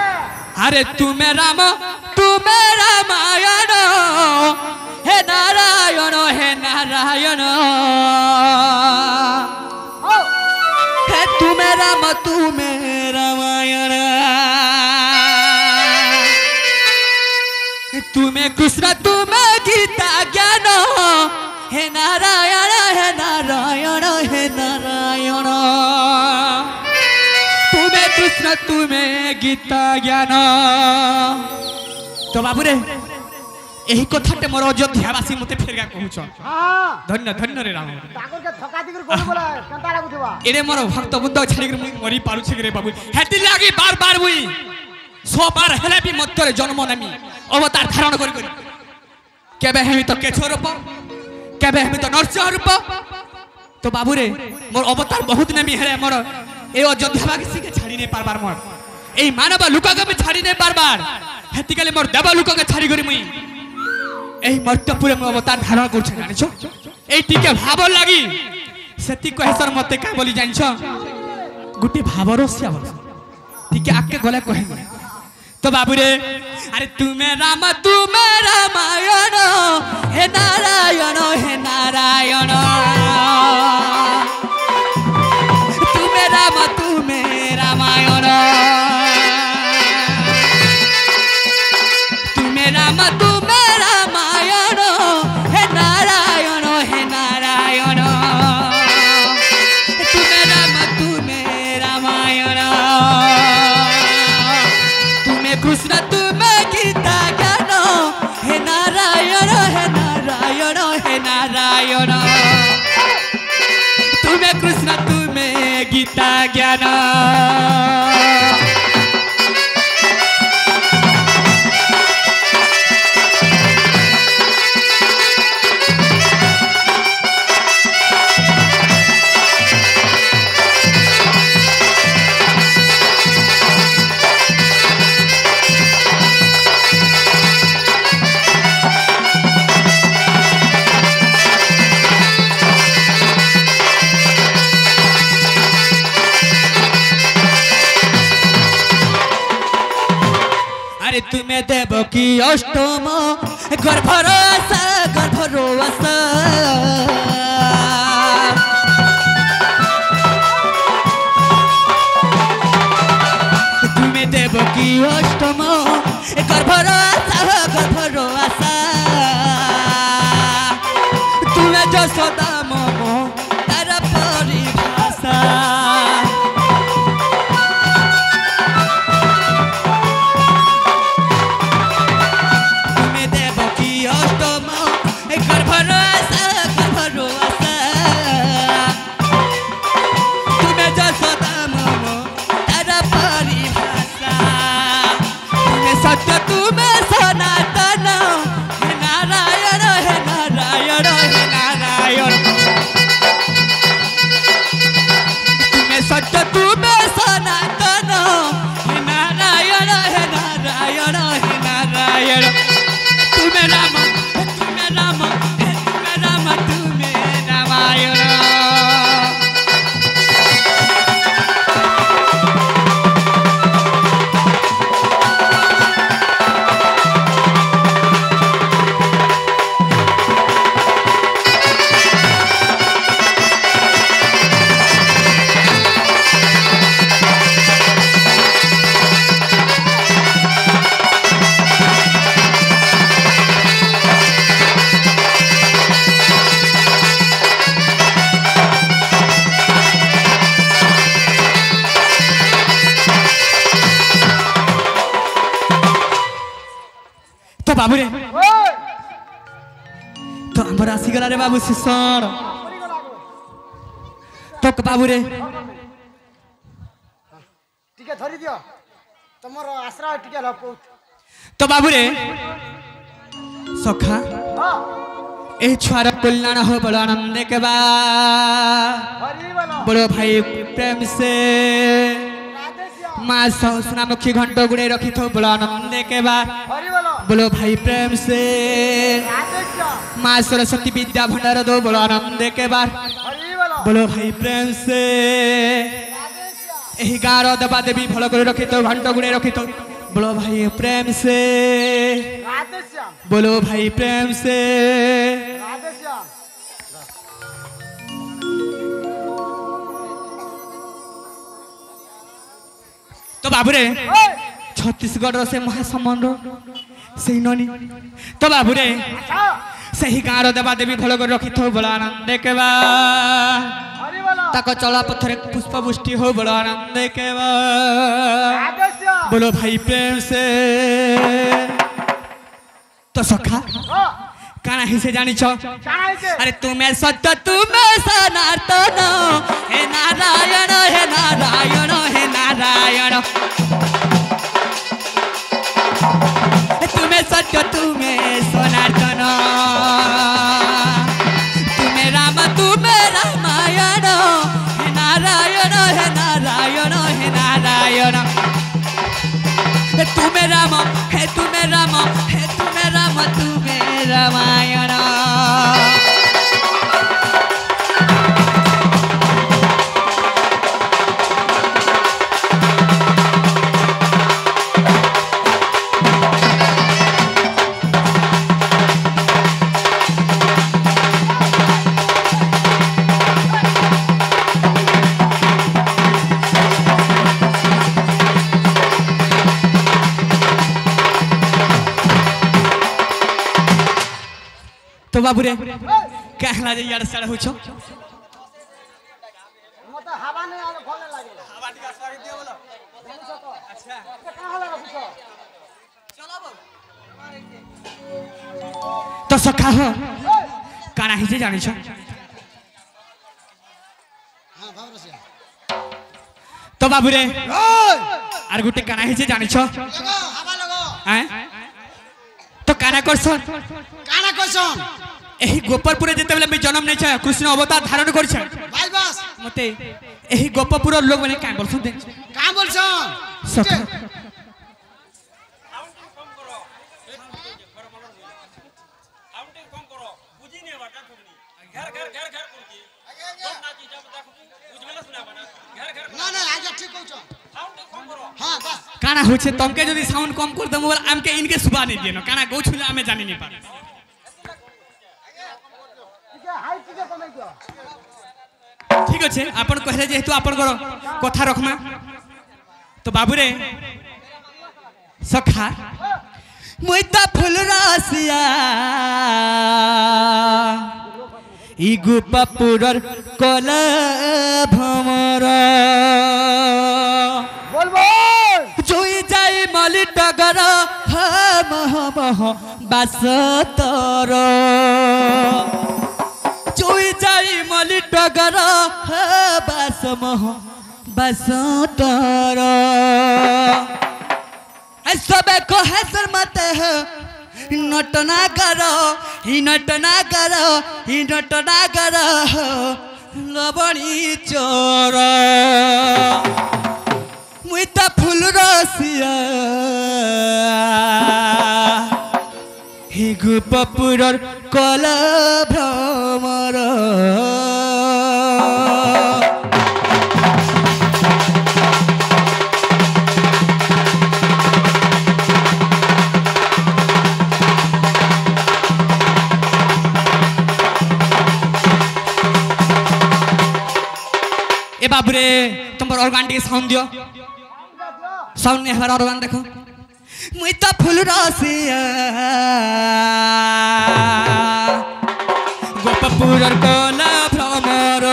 अरे तुम्हें राम तुम्हें रामायण हे नारायण हे नारायण हे तुम्हें राम तुम्हें रामायण तुम्हें कृष्ण तुम्हें गीता ज्ञान हे नारायण हे नारायण हे नारायण तुम्हें कृष्ण तुम्हें गीता ज्ञान तो बाबू रे एही कथाटे मोर अयोध्यावासी मते फेरगा कहूछ धन्य धन्य रे राम ताकर के थका दिगर कोन बोला कंता लागुथबा एरे मोर भक्त बुद्ध छाड़ी कर मरी पारु छी रे बाबू हेति लागी बार बार मुई 100 बार हेले भी मत्तरे जन्म नेमी अवतार धारण करी केबे हेमी तो केछो रूप केबे हेमी तो नरसिंह रूप तो बाबू रे मोर अवतार बहुत नेमी हेले मोर ए अयोध्यावासी के छाड़ी नै पारबार मोर एई मानव लुका के छाड़ी नै पारबार हेति काले मोर देव लुका के छाड़ी करी मुई एही मर्त्यपुरे मो अवतार धारण करछ जानिछो एई टिके भाव लागी सेति कहेसर मते का बोली जानिछो गुटी भाव रस्या बोल टिके आके गले कहे तो बाबू रे अरे तुम्हें रामायण हे नारायण हे नारायण तुम्हें रामायण तुम्हें रामायण हे नारायण हे नारायण तुम्हें रामायण तुम्हें कृष्ण तुम्हें गीता ज्ञान हे नारायण हे नारायण हे नारायण तुम्हें कृष्ण तुम्हें गीता ज्ञान अरे तुम्हें देव की अष्टम गर्भर आशा गर्भर आशा तुम्हें देव की अष्टम गर्भर आशा गर्भर आशा तुम्हें जसोदा मोमो तार परिभाषा बाबू रे तो हमरा आसीगला रे बाबू शिष्ण तो बाबू रे टिके धरि दियो तमर आश्रय टिके लपौ तो बाबू रे सखा हां ए छुआर कल्याण हो बड़ आनंद के बा हरि बोलो बड़ो भाई प्रेम से माँ सहस्रामुखी घंटो गुड़े रखी थो बड़ो आनंद के बा हरि बोलो बोलो भाई प्रेम से माँ सरस्वती विद्या भंडार दो बड़ो आनंद के बार बोलो भाई प्रेम से यही गाँव देवा देवी भल कर रखी तो घंटो गुड़े रखी तो बोलो भाई प्रेम से बोलो भाई प्रेम से तो बाबू रे छत्तीसगढ़ से महासमंद से ननी तो बाबू रे सही गाँव देवा देवी भल कर रखी थो बड़ा आनंद के बा ताको चला पत्थर पुष्प पुष्टि हो बड़ा आनंद के बा बोलो भाई प्रेम से तो सखा काना ही से जानी छो अरे तुम्हें सत्य तुम्हें सनातन हे नारायण हे नारायण हे नारायण तुम्हें सत्य तुम्हें सनातन तुम्हें राम तुम्हें रामायण हे नारायण हे नारायण हे नारायण तुम्हें राम हे तुम्हें राम हे तुम्हें राम तुम्हें रामायण तो बाबू रे कहला जे यार सड़ होछो मत हवा नहीं आले फले लागे हवा टिका स्वागत दियो बोलो अच्छा कहां लगा पूछो चलो तो सखा हो काना ही जे जानि छो हां बाबू रे तो बाबू रे आर गुटे काना ही जे जानि छो लगो हवा लगो हैं तो काना करछन एही गोपरपुर जेते बेले मैं जन्म नै छ कृष्ण अवतार धारण कर छ भाई बस मते एही गोपरपुर लोग माने का बोलछन दे का बोलछन सखा ना ना आजा ठीक कहछ हां बस কানা হচ্ছে তমকে যদি সাউন্ড কম করে দেবো বলে আমকে ইনকে সুবা নেই দিয়েন কানা গৌ ছুলে আমি জানি নি পারি ঠিক আছে আপন কহিলে যেহেতু আপনার কথা রখমা তো বাবুরে সখা মুই তা ফুল রাসিয়া ই গোপাপুরর কলা ভমর জুই যাই মলি টগর মহ মহ বাস তর জুই যাই মলি টগর বাস মহ বাস তর সবে কহে শর্মতে নটনা কর হি নটনা কর হি নটনা কর লবণী চোর মুই তা ফুল রসিয়া হি গোপাপুরর কলা ভ্রমর ए बाबरे तुम ऑर्गन टी साउंड दियो साउंड नहीं हमारा ऑर्गन देखो मुई तो फूल रसिया गोपापुरर कला भ्रमर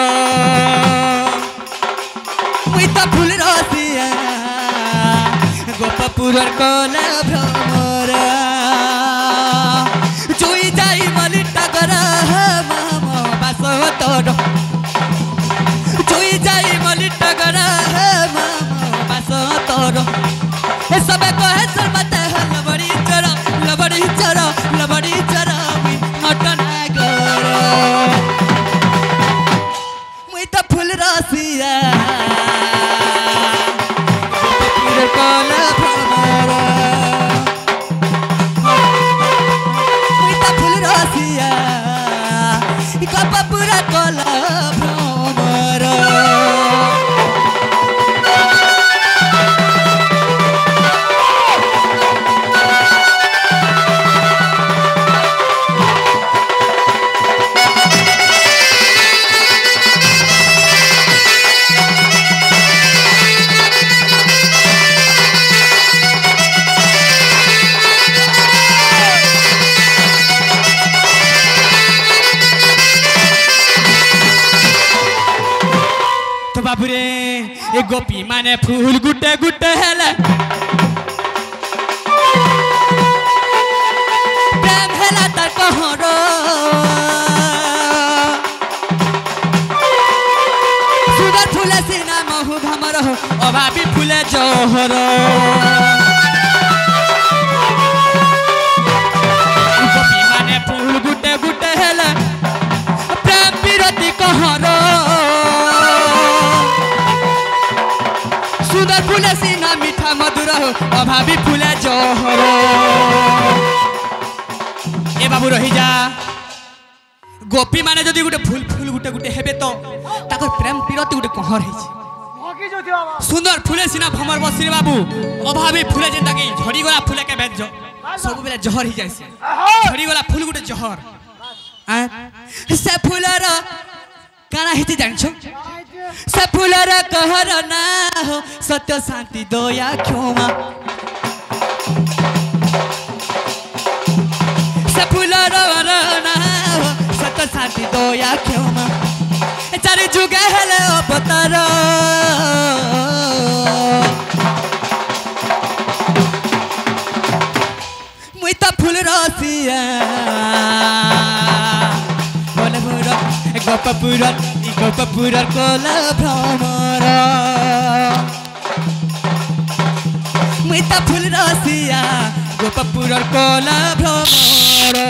मुई तो फूल रसिया गोपापुरर कला भ्रमर जुई जाई मली टगर मामा बास तोड़ যাই মলি টগর মামা বাস তোর সবে কহে শর্মতে লবড়ি চর লবড়ি চর লবড়ি চর মুই নটনা গর মুই তো ফুল রসিয়া কলা ভ্রমর মুই তো ফুল রসিয়া গোপাপুর কলা ভ্রমর बाबुरे ए गोपी माने फूल गुटे गुटे हेले प्रेम हेला त कहरो सुगर फूले सीना महु भमर हो अभावी फूले जहर गोपी माने फूल गुटे गुटे हेले प्रेम विरोधी कहरो सुंदर फूले सीना मीठा मधुर हो अभावी फूले जहर ए बाबू रही जा गोपी माने जदि गुटे फूल फूल गुटे गुटे हेबे तो ताकर प्रेम पीरती गुटे कहर हेछि सुंदर फूले सीना भमर बसिरे बाबू अभावी फूले जेंता कि झड़ी गला फूले के बेज सब बेले जहर ही जाइसे झड़ी गला फूल गुटे जहर से फूलर काना हेति जानछो से फूलर कहर ना हो सत्य शांति दया क्षमा से फूलर ना हो सत्य शांति दया क्षमा चारि जुगे हेले अवतार मुई तो फूल रसिया बोले बोरा गोपापुरर कला भ्रमर मुई तो फूल रसिया गोपापुरर कला भ्रमर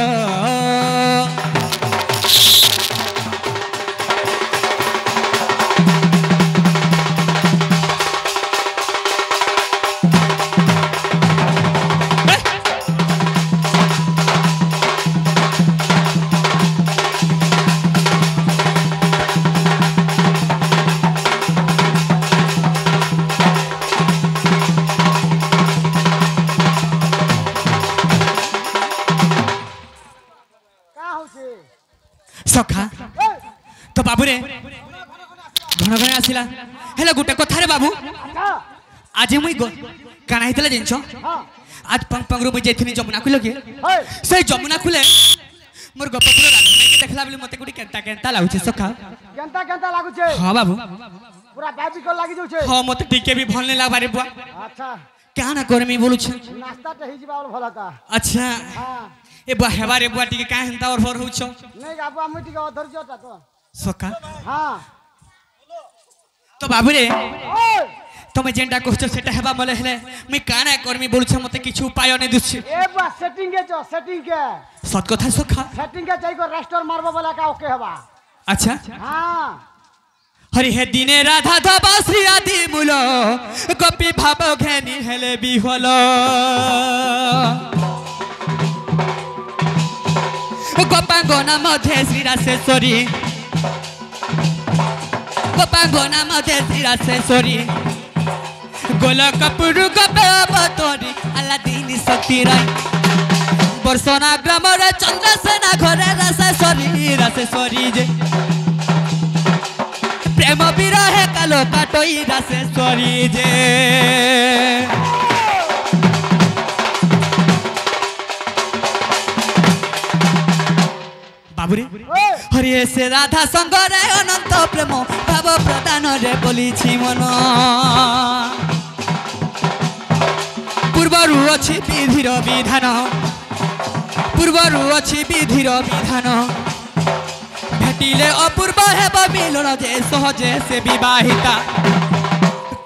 ବାବୁରେ ଘନ ଘନ ଆସିଲା ହେଲେ ଗୋଟେ କଥା ରେ ବାବୁ ଆଜି ମୁଇଁ କାଣା ହେଇଥିଲା ଜିନିଷ आज पंग पंगरू मुझे इतनी जमुना खुले के से जमुना खुले मोर गपपुर राधने के देखला बोले मते गुडी केंता केंता लागुचे सखा केंता लागुचे हां बाबू पूरा बाबी को लागि जाउचे हां मते टिके भी भल नहीं लागबारे बुआ अच्छा क्या ना करमी बोलु छ नाश्ता त ही जीवा भला का अच्छा हां ए बुआ हेबारे बुआ टिके का हंता और भर होछ नहीं बाबू हम टिके अधर्य ता तो सखा हां तो बाबू रे তুমি যেটা কইছো সেটা হেবা বলে হেলে মই কানা করমি বলছ মতে কিছু উপায় নেই দিছি এ বা সেটিং কে जो सेटिंग के সত কথা সখা सेटिंग के যাই কো রেস্টর মারবো বলা কা ওকে হেবা আচ্ছা हां हरि हे दिने राधा धबा श्री आदि मूल कपि भाव घेनी हेले बिहल गोपांगना मध्य श्री रासेश्वरी गोपांगना मध्य श्री रासेश्वरी गोल कपूर गपरी अलादीन शक्ति राय बर्षना ग्राम चंद्रसेना घरे रासेश्वरी रासेश्वरी जे प्रेम विरहे कालो काटोई रासेश्वरी जे बाबुरे हरि से राधा संग रे अनंत प्रेम भाव प्रदान रे बोली छी मन पूर्वरु अछि विधिर विधान पूर्वरु अछि विधिर विधान भेटिले अपूर्व हेब मिलन जे सहजे से विवाहिता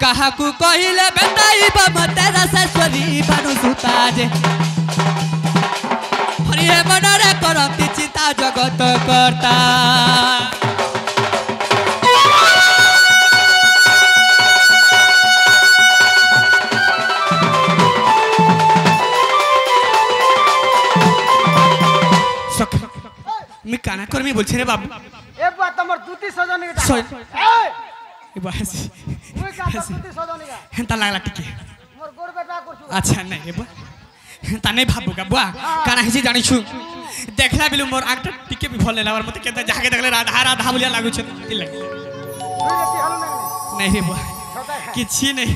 काहाकू कहिले बेटाइब मते रासेश्वरी भानु सुता जे हरि हे मनरे करती चिंता जगत करता मी काना करमी बोलछे रे बाबू ए बा तमर दूती सजनी के ए बस मुई का दूती सजनी का हेंता लागला टिके मोर गोड़ बेटा करछु अच्छा नहीं रे बा हेंता नहीं भाबुगा बुआ काना हिसी जानि छु देखला बिलु मोर आंटा टिके भी भल लेला और मते केता जाके देखले राधा राधा बोलिया लागु छ ती लाग नहीं रे बुआ किछि नहीं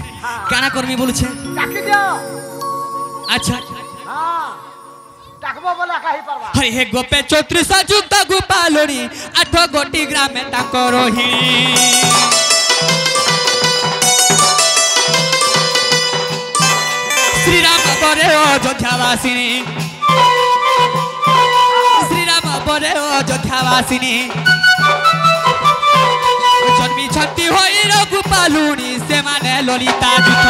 काना करमी बोलु छे टाकी दियो अच्छा हां टाकबो बोला काहि परबा हरि हे गोपे 34 युक्त गोपालोनी 8 गोटी ग्रामे ताको रोहिणी श्री राम बरे अयोध्यावासिनी श्री राम बरे अयोध्यावासिनी जन्मी छंती होई रघुपालुनी से माने ललिता जुथ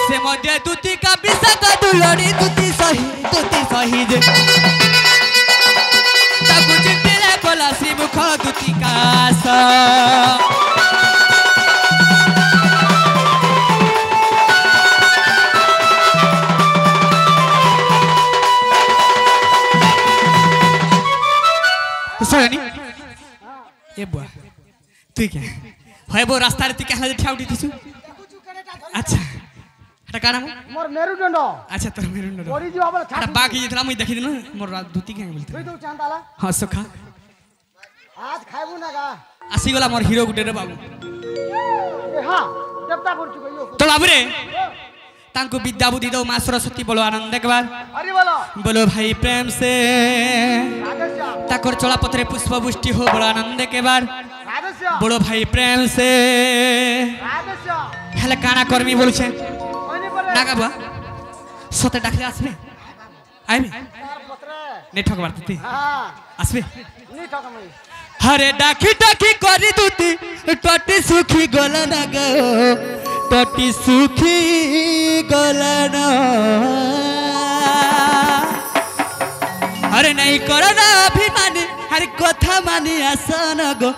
से मध्य दूती का विशाख दुलड़ी दूती सही जे ताकू चिंतिले कोला श्री मुख दूती कास सोनी ए बुआ तू क्या है वो रास्ता रे तू क्या हला ठाउटी थिसु अच्छा हटा काना मोर मेरुदंड अच्छा तोर मेरुदंड ओरी जो अब हटा बाकी जितना मुई देखि दिनु मोर धुती के बोलते तू तो चांदाला हां सखा आज खाइबू ना का आसी गला मोर हीरो गुटे रे बाबू ए हां देवता करछु कहियो तो बाबू रे तांको विद्या बुद्धि दो मां सरस्वती बोलो आनंद के बाद अरे बोलो बोलो भाई प्रेम से राधेश्याम ताकर चला पत्रे पुष्प पुष्टि हो बोलो आनंद के बाद राधेश्याम बोलो भाई प्रेम से राधेश्याम हेले काना कर्मी बोल छे कोनी बोले ना का बुआ सते डाकले आसबे आइबे तार पत्रे ने ठक मारती हां आसबे नी ठकमई हरे डाकी डाकी करी दूती टटी सुखी गलन गो टटी सुखी गलन अरे नहीं करना अभिमानी हर कथा मानी आसन गो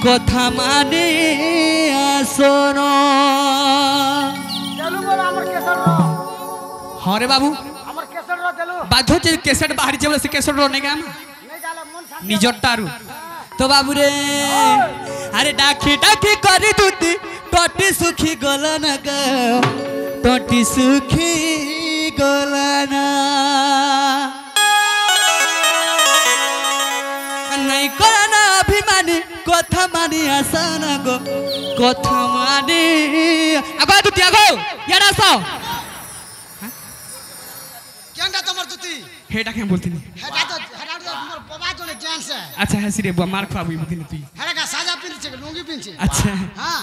कथा मानी आसन चलू बोला हमर केसर रो हाँ रे बाबू हमर केसर रो चलू बाधो चे केसेट बाहर जेबले से केसेट रो नहीं काम नहीं जाला मन शांति निजर तारू तो बाबू रे अरे डाकी डाकी करी दूती टटी सुखी गलन ग टटी सुखी गलन नहीं करना अभिमानी आसन गो कथा माने आगो दुती आगो यार आसो केनटा तमर दुती हेटा के बोलतिनी हेटा तो मोर बाबा जोने जान से अच्छा है सिरे बुआ मार खाबी बुदिनी तुई हेटा का साजा पिन छे लुंगी पिन छे अच्छा हां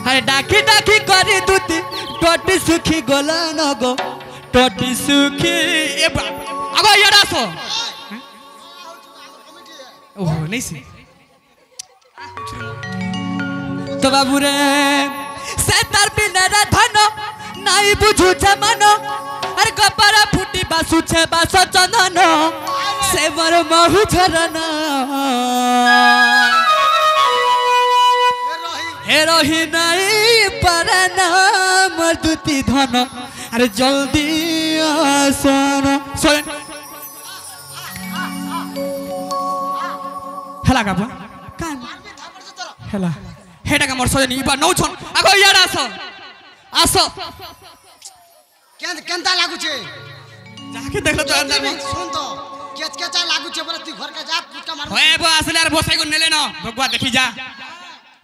अरे डाकी डाकी करे दुती टोटी सुखी गोला न गो टोटी सुखी ए आगो यार आसो ओह नहीं से तो बाबू रे से तार बिना धन नाई बुझू मन अरे कपड़ा फुटी बासु छे बासो चंदन से मर महु झरना हे रही नहीं परना मर्दुती धन अरे जल्दी आसन सोन हला का कान हला हेटा का मोर सजनी इबा नौ छन आगो यार आसो आसो केनता लागु छे जाके देखलो तो अंदर में सुन तो केचा लागु छे बोले तू घर का जा पुटका मार होए बो असले यार बसाई को नेले न भगवा देखी जा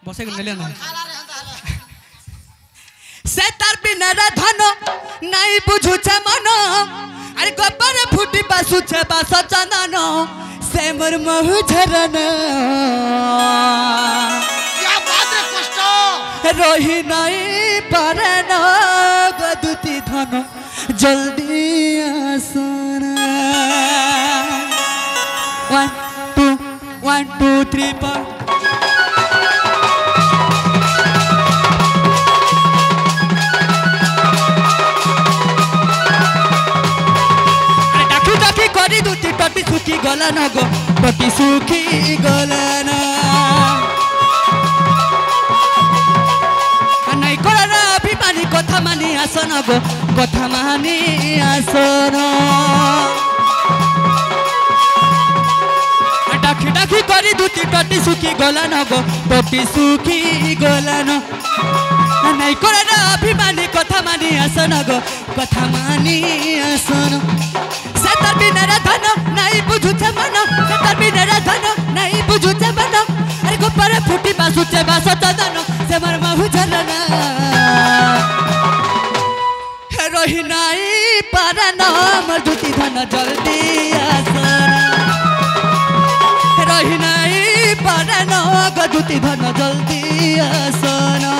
बसाई को नेले न से तार बिना धन नहीं बुझू छे मन अरे कपर फुटी बासु छे बास चंदन से मोर महु झरना क्या बात रे कष्ट रही नहीं परना गदुती धन जल्दी आसन 1 2 3 4 करी दुती टटी सुखी गला न गो टटी सुखी गला न नहीं करना अभिमानी कथा मानी आसन गो कथा मानी आसन डाकी डाकी करी दुती टटी सुखी गला न गो टटी सुखी गला न नहीं करना अभिमानी कथा मानी आसन गो कथा मानी आसन सेतर बिना धन नहीं बुझू छे मन सेतर बिना धन नहीं बुझू छे मन अरे गोपर फुटी बासु छे बास चंदन से मर महु झरना हे रही नहीं परना मर्दुती धन जल्दी आसन रही नहीं परना गदुती धन जल्दी आसन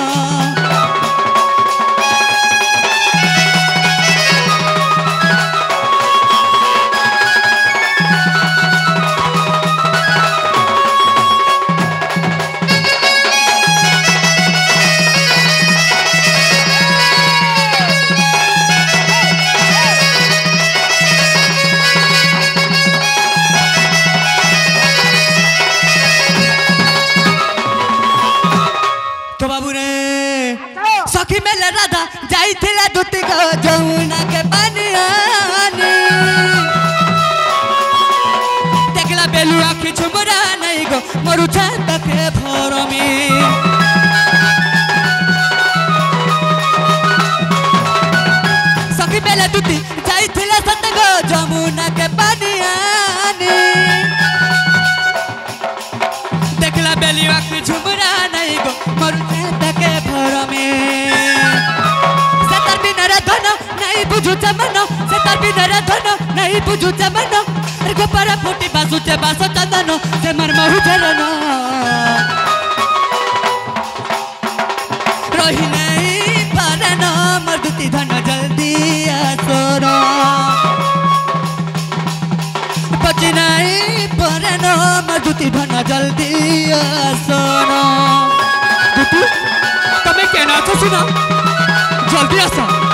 सखी मेले राधा जाई थिला दुती को जमुना के पानी आनी देखला बेलू आखी झुमरा नहीं गो मरु छात के भरमी सखी मेले दुती जाई थिला सत गो जमुना के पानी आनी देखला बेलू आखी झुमरा नहीं गो मरु छात के भरमी धन नहीं बुझू मन से तार बिना धन नहीं बुझू मन अरे गोपर फुटी बासु छे बास चंदन से मर महु झरना रही नहीं परना मर्दुती धन जल्दी आसन बची नहीं परना मर्दुती धन जल्दी आसन तमें कहना सुना जल्दी आसन